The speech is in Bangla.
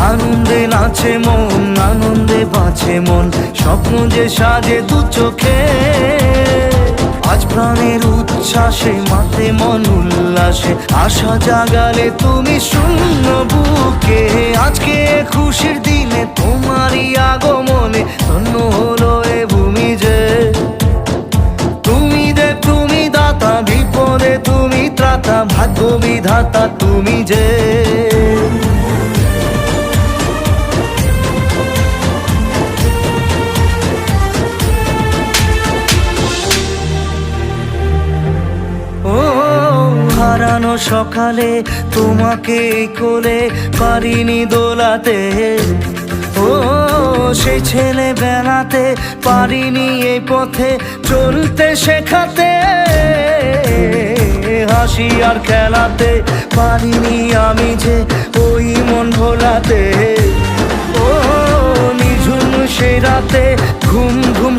আনন্দে নাচে মন, আনন্দে বাঁচে মন, স্বপ্ন যে সাজে দু চোখে। আজ প্রাণের উচ্ছ্বাসে মাতে মন উল্লাসে, আশা জাগালে তুমি শূন্য বুকে। আজকে খুশির দিনে তোমারই আগমনে ধন্য হলো এ ভূমি যে। তুমি দেব তুমি দাতা, বিপদে তুমি ত্রাতা, ভাগ্য বিধাতা তুমি যে। হারানো সকালে তোমাকে কোলে পারিনি দোলাতে, ও সেই ছেলে বেলাতে পারিনি এই পথে চলতে শেখাতে। হাসি আর খেলাতে পারিনি আমি যে ওই মন ভোলাতে। ও নিঝুম সে রাতে ঘুম ঘুম